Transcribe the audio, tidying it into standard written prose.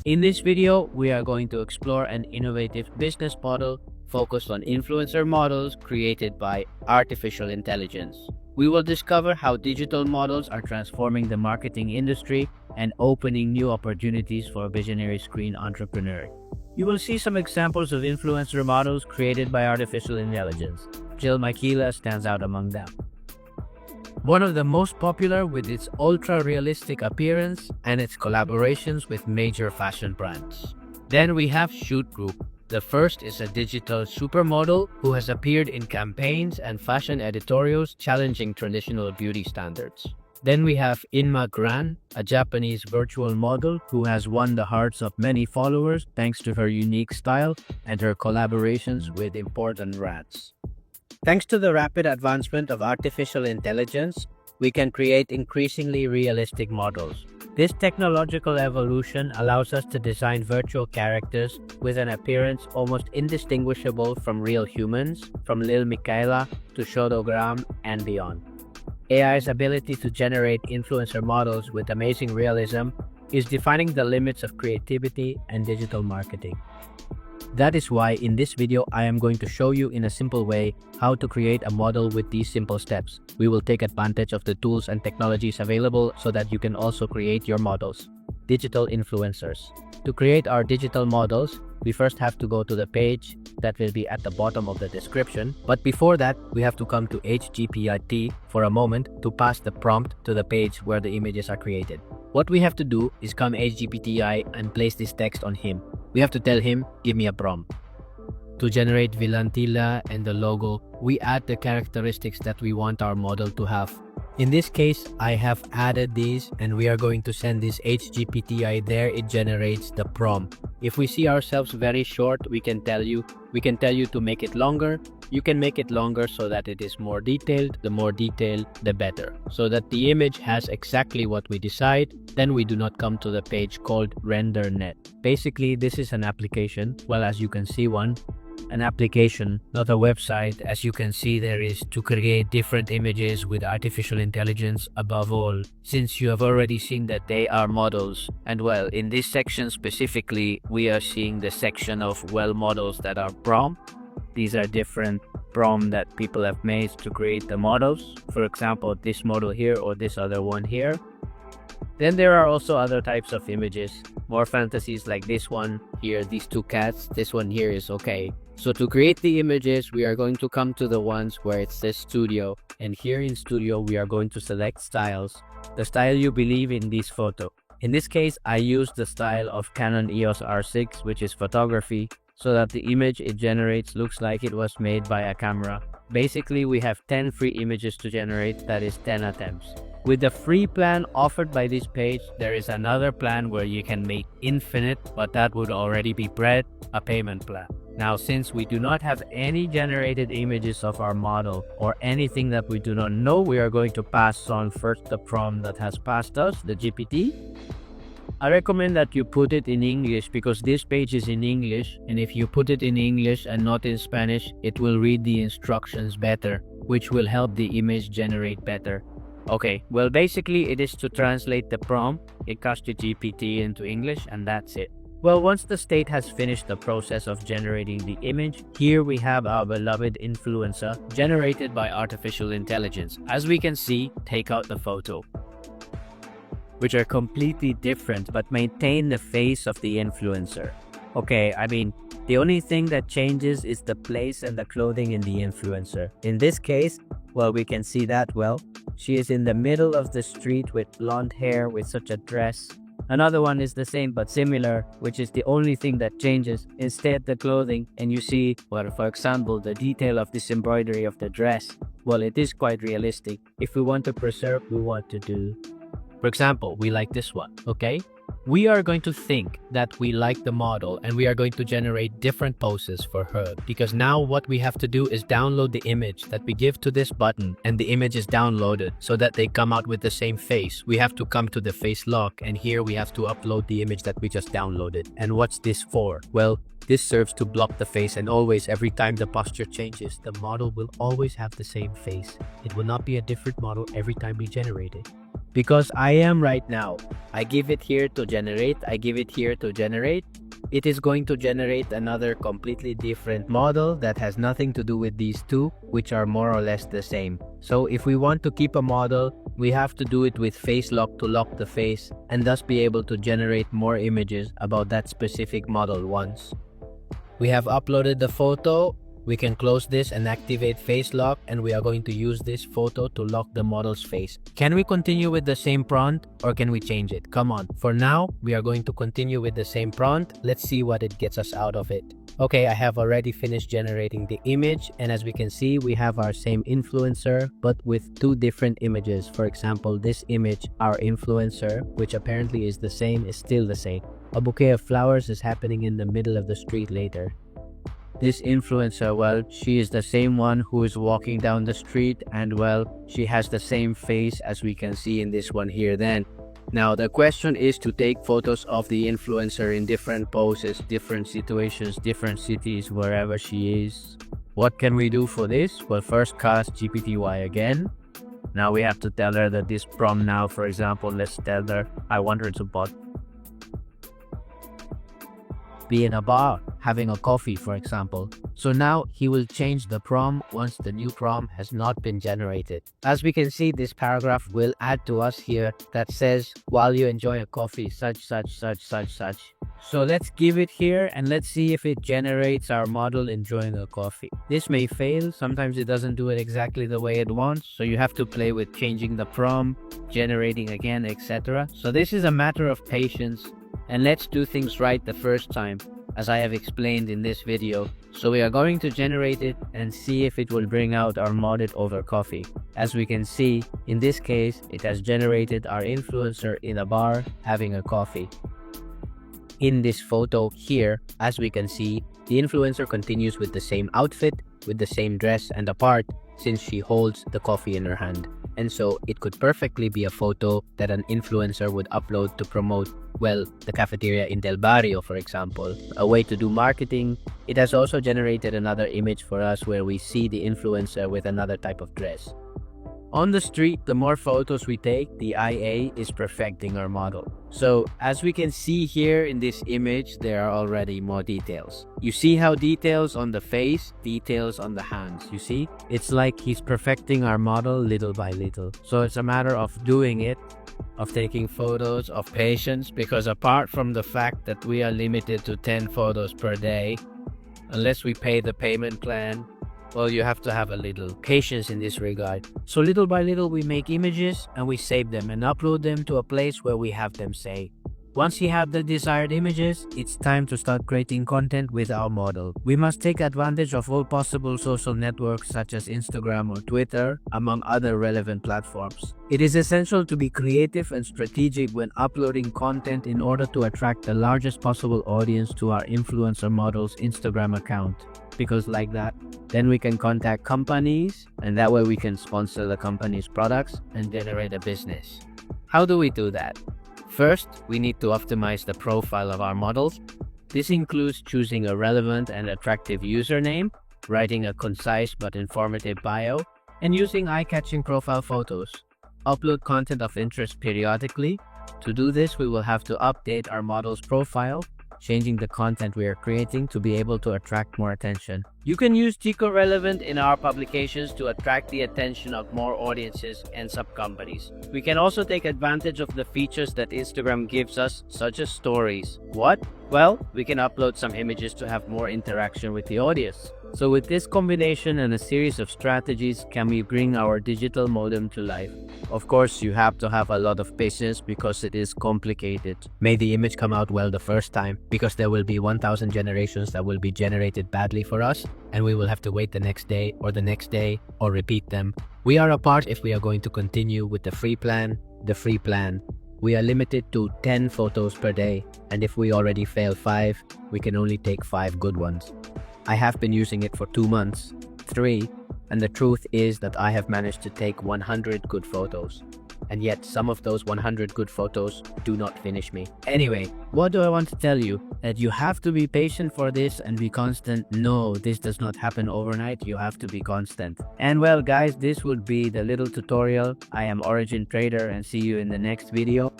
In this video, we are going to explore an innovative business model focused on influencer models created by artificial intelligence. We will discover how digital models are transforming the marketing industry and opening new opportunities for visionary screen entrepreneurs. You will see some examples of influencer models created by artificial intelligence. Jill Michaela stands out among them. One of the most popular with its ultra-realistic appearance and its collaborations with major fashion brands. Then we have Shoot Group. The first is a digital supermodel who has appeared in campaigns and fashion editorials challenging traditional beauty standards. Then we have Inma Gran, a Japanese virtual model who has won the hearts of many followers thanks to her unique style and her collaborations with important brands. Thanks to the rapid advancement of artificial intelligence, we can create increasingly realistic models. This technological evolution allows us to design virtual characters with an appearance almost indistinguishable from real humans, from Lil Miquela to Shodogram and beyond. AI's ability to generate influencer models with amazing realism is defining the limits of creativity and digital marketing. That is why in this video I am going to show you in a simple way how to create a model with these simple steps. We will take advantage of the tools and technologies available so that you can also create your models. Digital influencers. To create our digital models, we first have to go to the page that will be at the bottom of the description. But before that, we have to come to HGPT for a moment to pass the prompt to the page where the images are created. What we have to do is come HGPTI and place this text on him. We have to tell him, give me a prompt. To generate Vilantilla and the logo, we add the characteristics that we want our model to have. In this case, I have added these and we are going to send this HGPTI there. It generates the prompt. If we see ourselves very short, we can tell you to make it longer. You can make it longer so that it is more detailed. The more detailed, the better. So that the image has exactly what we decide. Then we do not come to the page called RenderNet. Basically, this is an application. Well, as you can see an application, not a website. As you can see, there is to create different images with artificial intelligence. Above all, since you have already seen that they are models, and well, in this section specifically, we are seeing the section of models that are prompt. These are different prompts that people have made to create the models. For example, this model here or this other one here. Then there are also other types of images, more fantasies like this one here, these two cats. This one here is okay. So to create the images, we are going to come to the ones where it says studio. And here in studio, we are going to select styles, the style you believe in this photo. In this case, I use the style of Canon EOS R6, which is photography, so that the image it generates looks like it was made by a camera. Basically, we have 10 free images to generate, that is 10 attempts. With the free plan offered by this page, there is another plan where you can make infinite, but that would already be a payment plan. Now, since we do not have any generated images of our model or anything that we do not know, we are going to pass on first the prompt that has passed us, the GPT. I recommend that you put it in English because this page is in English, and if you put it in English and not in Spanish, it will read the instructions better, which will help the image generate better. Okay, well, basically it is to translate the prompt, it casts the GPT into English, and that's it. Well, once the state has finished the process of generating the image, here we have our beloved influencer generated by artificial intelligence. As we can see, take out the photo, which are completely different but maintain the face of the influencer. Okay, I mean, the only thing that changes is the place and the clothing in the influencer. In this case, well, we can see that she is in the middle of the street with blonde hair with such a dress. Another one is the same but similar, which is the only thing that changes. Instead, the clothing, and you see, well, for example, the detail of this embroidery of the dress. Well, it is quite realistic. If we want to preserve, we want to do. For example, we like this one, okay? We are going to think that we like the model and we are going to generate different poses for her, because now what we have to do is download the image that we give to this button, and the image is downloaded so that they come out with the same face. We have to come to the face lock, and here we have to upload the image that we just downloaded. And what's this for? Well, this serves to block the face, and always, every time the posture changes, the model will always have the same face. It will not be a different model every time we generate it. because I am right now. I give it here to generate, I give it here to generate. It is going to generate another completely different model that has nothing to do with these two, which are more or less the same. So if we want to keep a model, we have to do it with face lock to lock the face and thus be able to generate more images about that specific model once. We have uploaded the photo. We can close this and activate face lock, and we are going to use this photo to lock the model's face. Can we continue with the same prompt or can we change it? Come on. For now, we are going to continue with the same prompt. Let's see what it gets us out of it. Okay, I have already finished generating the image, and as we can see, we have our same influencer but with two different images. For example, this image, our influencer, which apparently is the same, is still the same. A bouquet of flowers is happening in the middle of the street later. This influencer, well, she is the same one who is walking down the street, and well, she has the same face as we can see in this one here then. Now the question is to take photos of the influencer in different poses, different situations, different cities, wherever she is. What can we do for this? Well, first cast GPT-Y again. Now we have to tell her that this prompt now, for example, let's tell her I want her to be in a bar having a coffee, for example. So now he will change the prompt once the new prompt has not been generated. As we can see, this paragraph will add to us here that says while you enjoy a coffee such. So let's give it here and let's see if it generates our model enjoying a coffee. This may fail. Sometimes it doesn't do it exactly the way it wants, so you have to play with changing the prompt, generating again, etc. So this is a matter of patience. And let's do things right the first time, as I have explained in this video. So we are going to generate it and see if it will bring out our modded over coffee. As we can see, in this case, it has generated our influencer in a bar having a coffee. In this photo here, as we can see, the influencer continues with the same outfit, with the same dress and apart, since she holds the coffee in her hand. And so it could perfectly be a photo that an influencer would upload to promote, well, the cafeteria in Del Barrio, for example, a way to do marketing. It has also generated another image for us where we see the influencer with another type of dress. On the street, the more photos we take, the IA is perfecting our model. So as we can see here in this image, there are already more details. You see how details on the face, details on the hands, you see? It's like he's perfecting our model little by little. So it's a matter of doing it, of taking photos, of patience, because apart from the fact that we are limited to 10 photos per day, unless we pay the payment plan, well, you have to have a little patience in this regard. So little by little we make images and we save them and upload them to a place where we have them saved. Once you have the desired images, it's time to start creating content with our model. We must take advantage of all possible social networks such as Instagram or Twitter, among other relevant platforms. It is essential to be creative and strategic when uploading content in order to attract the largest possible audience to our influencer model's Instagram account. Because like that, then we can contact companies and that way we can sponsor the company's products and generate a business. How do we do that? First, we need to optimize the profile of our models. This includes choosing a relevant and attractive username, writing a concise but informative bio, and using eye-catching profile photos. Upload content of interest periodically. To do this, we will have to update our model's profile, changing the content we are creating to be able to attract more attention. You can use Tico Relevant in our publications to attract the attention of more audiences and sub-companies. We can also take advantage of the features that Instagram gives us, such as stories. What? Well, we can upload some images to have more interaction with the audience. So with this combination and a series of strategies, can we bring our digital modem to life? Of course, you have to have a lot of patience because it is complicated. May the image come out well the first time, because there will be 1000 generations that will be generated badly for us, and we will have to wait the next day or repeat them. We are apart if we are going to continue with the free plan. We are limited to 10 photos per day, and if we already fail 5, we can only take 5 good ones. I have been using it for 2 months, 3, and the truth is that I have managed to take 100 good photos. And yet, some of those 100 good photos do not finish me. Anyway, what do I want to tell you? That you have to be patient for this and be constant. No, this does not happen overnight. You have to be constant. And well, guys, this would be the little tutorial. I am Origin Trader and see you in the next video.